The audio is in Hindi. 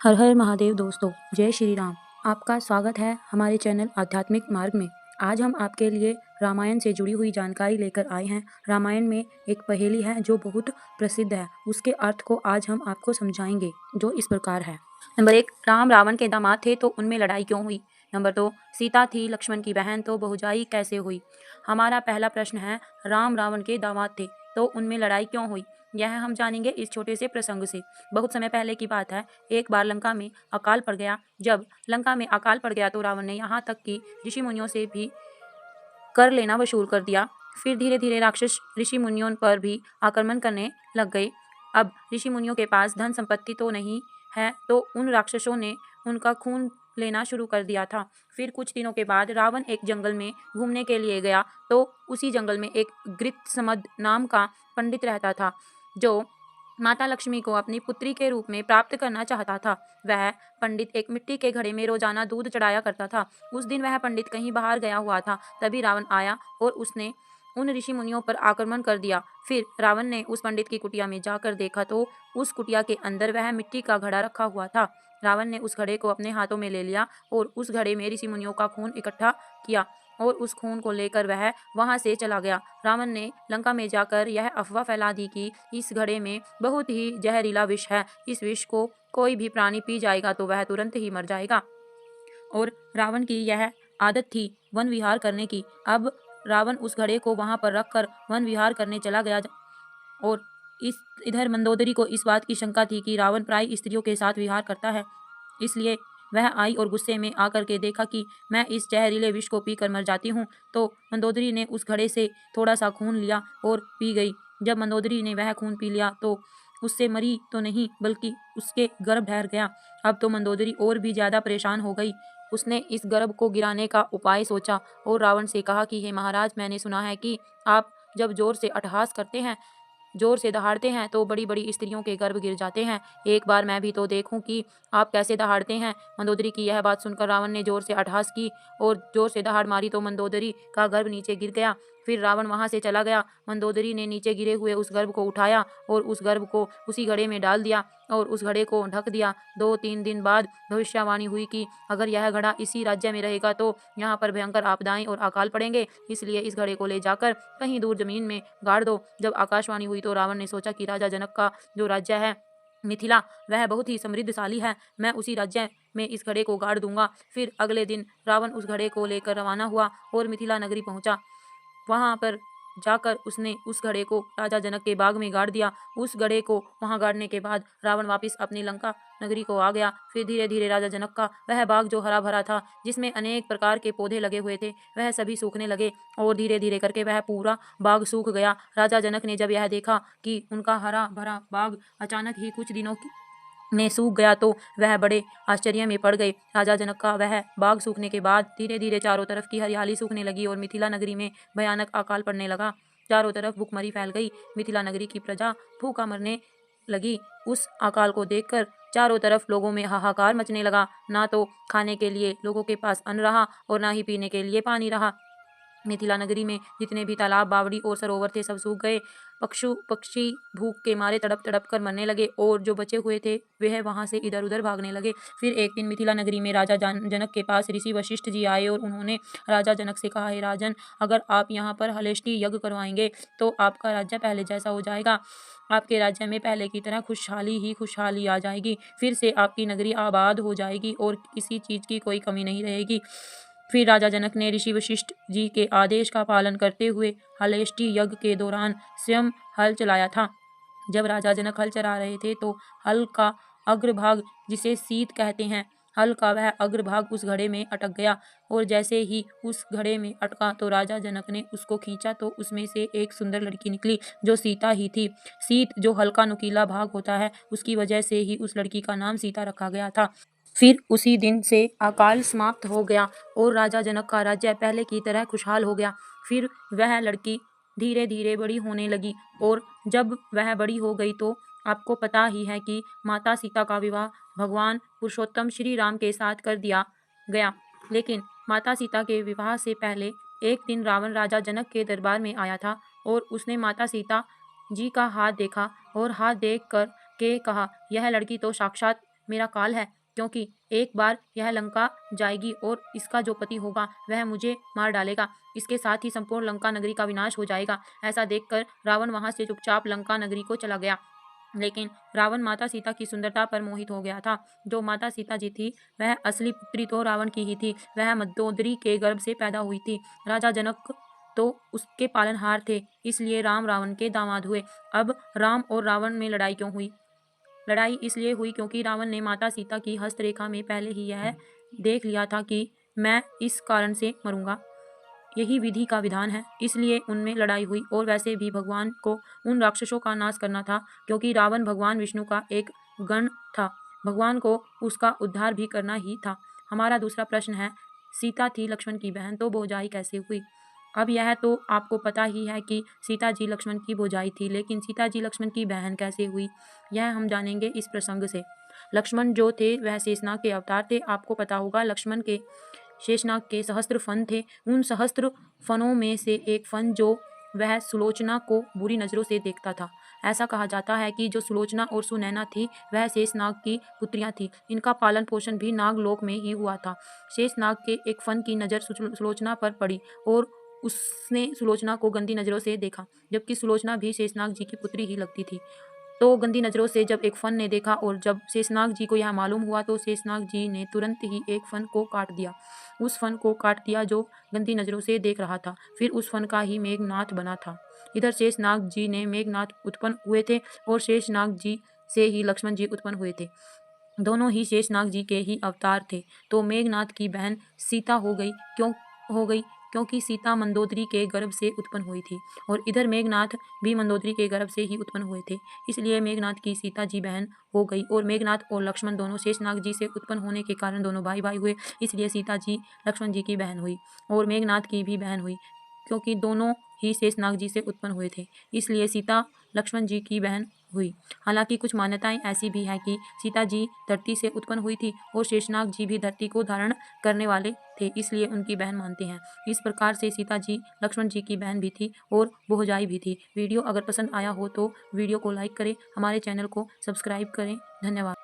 हर हर महादेव दोस्तों, जय श्री राम। आपका स्वागत है हमारे चैनल आध्यात्मिक मार्ग में। आज हम आपके लिए रामायण से जुड़ी हुई जानकारी लेकर आए हैं। रामायण में एक पहेली है जो बहुत प्रसिद्ध है। उसके अर्थ को आज हम आपको समझाएंगे, जो इस प्रकार है। नंबर 1, राम रावण के दामाद थे तो उनमें लड़ाई क्यों हुई। नंबर 2, सीता थी लक्ष्मण की बहन तो बहुजाई कैसे हुई। हमारा पहला प्रश्न है, राम रावण के दामाद थे तो उनमें लड़ाई क्यों हुई। यह हम जानेंगे इस छोटे से प्रसंग से। बहुत समय पहले की बात है, एक बार लंका में अकाल पड़ गया। जब लंका में अकाल पड़ गया तो रावण ने यहाँ तक कि ऋषि मुनियों से भी कर लेना वसूल कर दिया। फिर धीरे धीरे राक्षस ऋषि मुनियों पर भी आक्रमण करने लग गए। अब ऋषि मुनियों के पास धन संपत्ति तो नहीं है, तो उन राक्षसों ने उनका खून लेना शुरू कर दिया था। फिर कुछ दिनों के बाद रावण एक जंगल में घूमने के लिए गया तो उसी जंगल में एक गृत्समद नाम का पंडित रहता था, जो माता लक्ष्मी को अपनी पुत्री के रूप में प्राप्त करना चाहता था। वह पंडित एक मिट्टी के घड़े में रोजाना दूध चढ़ाया करता था। उस दिन वह पंडित कहीं बाहर गया हुआ था, तभी रावण आया और उसने उन ऋषि मुनियों पर आक्रमण कर दिया। फिर रावण ने उस पंडित की कुटिया में जाकर देखा तो उस कुटिया के अंदर वह मिट्टी का घड़ा रखा हुआ था। रावण ने उस घड़े को अपने हाथों में ले लिया और उस घड़े में ऋषि मुनियों का खून इकट्ठा किया और उस खून को लेकर वह वहां से चला गया। रावण ने लंका में जाकर यह अफवाह फैला दी कि इस घड़े में बहुत ही जहरीला विष है। इस विष को कोई भी प्राणी पी जाएगा तो वह तुरंत ही मर जाएगा। और रावण की यह आदत थी वन विहार करने की। अब रावण उस घड़े को वहां पर रखकर वन विहार करने चला गया। और इधर मंदोदरी को इस बात की शंका थी कि रावण प्राय स्त्रियों के साथ विहार करता है, इसलिए वह आई और गुस्से में आकर के देखा कि मैं इस जहरीले विष को पीकर मर जाती हूँ। तो मंदोदरी ने उस घड़े से थोड़ा सा खून लिया और पी गई। जब मंदोदरी ने वह खून पी लिया तो उससे मरी तो नहीं, बल्कि उसके गर्भ ठहर गया। अब तो मंदोदरी और भी ज्यादा परेशान हो गई। उसने इस गर्भ को गिराने का उपाय सोचा और रावण से कहा कि हे महाराज, मैंने सुना है कि आप जब जोर से अट्टहास करते हैं, जोर से दहाड़ते हैं तो बड़ी बड़ी स्त्रियों के गर्भ गिर जाते हैं। एक बार मैं भी तो देखूं कि आप कैसे दहाड़ते हैं। मंदोदरी की यह बात सुनकर रावण ने जोर से अट्टहास की और जोर से दहाड़ मारी तो मंदोदरी का गर्भ नीचे गिर गया। फिर रावण वहां से चला गया। मंदोदरी ने नीचे गिरे हुए उस गर्भ को उठाया और उस गर्भ को उसी घड़े में डाल दिया और उस घड़े को ढक दिया। 2-3 दिन बाद भविष्यवाणी हुई कि अगर यह घड़ा इसी राज्य में रहेगा तो यहाँ पर भयंकर आपदाएं और अकाल पड़ेंगे, इसलिए इस घड़े को ले जाकर कहीं दूर जमीन में गाड़ दो। जब आकाशवाणी हुई तो रावण ने सोचा कि राजा जनक का जो राज्य है मिथिला, वह बहुत ही समृद्धशाली है। मैं उसी राज्य में इस घड़े को गाड़ दूंगा। फिर अगले दिन रावण उस घड़े को लेकर रवाना हुआ और मिथिला नगरी पहुंचा। वहां पर जाकर उसने उस घड़े को राजा जनक के बाग में गाड़ दिया। उस घड़े को वहां गाड़ने के बाद रावण वापस अपनी लंका नगरी को आ गया। फिर धीरे धीरे राजा जनक का वह बाग जो हरा भरा था, जिसमें अनेक प्रकार के पौधे लगे हुए थे, वह सभी सूखने लगे और धीरे धीरे करके वह पूरा बाग सूख गया। राजा जनक ने जब यह देखा कि उनका हरा भरा बाग अचानक ही कुछ दिनों में सूख गया तो वह बड़े आश्चर्य में पड़ गए। राजा जनक का वह बाग सूखने के बाद धीरे धीरे चारों तरफ की हरियाली सूखने लगी और मिथिला नगरी में भयानक अकाल पड़ने लगा। चारों तरफ भूखमरी फैल गई। मिथिला नगरी की प्रजा भूखा मरने लगी। उस अकाल को देखकर चारों तरफ लोगों में हाहाकार मचने लगा। ना तो खाने के लिए लोगों के पास अन्न रहा और ना ही पीने के लिए पानी रहा। मिथिला नगरी में जितने भी तालाब, बावड़ी और सरोवर थे, सब सूख गए। पक्षी भूख के मारे तड़प तड़प कर मरने लगे और जो बचे हुए थे वह वहां से इधर उधर भागने लगे। फिर एक दिन मिथिला नगरी में राजा जनक के पास ऋषि वशिष्ठ जी आए और उन्होंने राजा जनक से कहा, हे राजन, अगर आप यहाँ पर हलेष्टि यज्ञ करवाएंगे तो आपका राज्य पहले जैसा हो जाएगा। आपके राज्य में पहले की तरह खुशहाली ही खुशहाली आ जाएगी। फिर से आपकी नगरी आबाद हो जाएगी और किसी चीज की कोई कमी नहीं रहेगी। फिर राजा जनक ने ऋषि वशिष्ठ जी के आदेश का पालन करते हुए हलेष्टि यज्ञ के दौरान स्वयं हल चलाया था। जब राजा जनक हल चला रहे थे तो हल का अग्रभाग, जिसे सीत कहते हैं, हल का वह अग्रभाग उस घड़े में अटक गया और जैसे ही उस घड़े में अटका तो राजा जनक ने उसको खींचा तो उसमें से एक सुंदर लड़की निकली, जो सीता ही थी। सीत जो हल का नुकीला भाग होता है, उसकी वजह से ही उस लड़की का नाम सीता रखा गया था। फिर उसी दिन से अकाल समाप्त हो गया और राजा जनक का राज्य पहले की तरह खुशहाल हो गया। फिर वह लड़की धीरे धीरे बड़ी होने लगी और जब वह बड़ी हो गई तो आपको पता ही है कि माता सीता का विवाह भगवान पुरुषोत्तम श्री राम के साथ कर दिया गया। लेकिन माता सीता के विवाह से पहले एक दिन रावण राजा जनक के दरबार में आया था और उसने माता सीता जी का हाथ देखा और हाथ देख कर के कहा, यह लड़की तो साक्षात मेरा काल है, क्योंकि एक बार यह लंका जाएगी और इसका जो पति होगा वह मुझे मार डालेगा। इसके साथ ही संपूर्ण लंका नगरी का विनाश हो जाएगा। ऐसा देखकर रावण वहां से चुपचाप लंका नगरी को चला गया। लेकिन रावण माता सीता की सुंदरता पर मोहित हो गया था। जो माता सीता जी थी वह असली पुत्री तो रावण की ही थी। वह मंदोदरी के गर्भ से पैदा हुई थी। राजा जनक तो उसके पालनहार थे, इसलिए राम रावण के दामाद हुए। अब राम और रावण में लड़ाई क्यों हुई? लड़ाई इसलिए हुई क्योंकि रावण ने माता सीता की हस्तरेखा में पहले ही यह देख लिया था कि मैं इस कारण से मरूंगा। यही विधि का विधान है, इसलिए उनमें लड़ाई हुई। और वैसे भी भगवान को उन राक्षसों का नाश करना था, क्योंकि रावण भगवान विष्णु का एक गण था। भगवान को उसका उद्धार भी करना ही था। हमारा दूसरा प्रश्न है, सीता थी लक्ष्मण की बहन, तो भौजाई कैसे हुई? अब यह तो आपको पता ही है कि सीता जी लक्ष्मण की भौजाई थी, लेकिन सीता जी लक्ष्मण की बहन कैसे हुई, यह हम जानेंगे इस प्रसंग से। लक्ष्मण जो थे वह शेषनाग के अवतार थे। आपको पता होगा लक्ष्मण के शेषनाग के सहस्त्र फन थे। उन सहस्त्र फनों में से एक फन जो वह सुलोचना को बुरी नजरों से देखता था। ऐसा कहा जाता है कि जो सुलोचना और सुनैना थी वह शेषनाग की पुत्रियां थी। इनका पालन पोषण भी नागलोक में ही हुआ था। शेषनाग के एक फन की नज़र सुलोचना पर पड़ी और उसने सुलोचना को गंदी नजरों से देखा, जबकि सुलोचना भी शेषनाग जी की पुत्री ही लगती थी। तो गंदी नजरों से जब एक फन ने देखा और जब शेषनाग जी को यह मालूम हुआ तो शेषनाग जी ने तुरंत ही एक फन को काट दिया। उस फन को काट दिया जो गंदी नजरों से देख रहा था। फिर उस फन का ही मेघनाथ बना था। इधर शेषनाग जी ने मेघनाथ उत्पन्न हुए थे और शेषनाग जी से ही लक्ष्मण जी उत्पन्न हुए थे। दोनों ही शेषनाग जी के ही अवतार थे। तो मेघनाथ की बहन सीता हो गई। क्यों हो गई? क्योंकि सीता मंदोदरी के गर्भ से उत्पन्न हुई थी और इधर मेघनाथ भी मंदोदरी के गर्भ से ही उत्पन्न हुए थे। इसलिए मेघनाथ की सीता जी बहन हो गई और मेघनाथ और लक्ष्मण दोनों शेषनाग जी से उत्पन्न होने के कारण दोनों भाई भाई हुए। इसलिए सीता जी लक्ष्मण जी की बहन हुई और मेघनाथ की भी बहन हुई, क्योंकि दोनों ही शेषनाग जी से उत्पन्न हुए थे। इसलिए सीता लक्ष्मण जी की बहन हुई। हालांकि कुछ मान्यताएं ऐसी भी हैं कि सीता जी धरती से उत्पन्न हुई थी और शेषनाग जी भी धरती को धारण करने वाले थे, इसलिए उनकी बहन मानते हैं। इस प्रकार से सीता जी लक्ष्मण जी की बहन भी थी और भौजाई भी थी। वीडियो अगर पसंद आया हो तो वीडियो को लाइक करें, हमारे चैनल को सब्सक्राइब करें। धन्यवाद।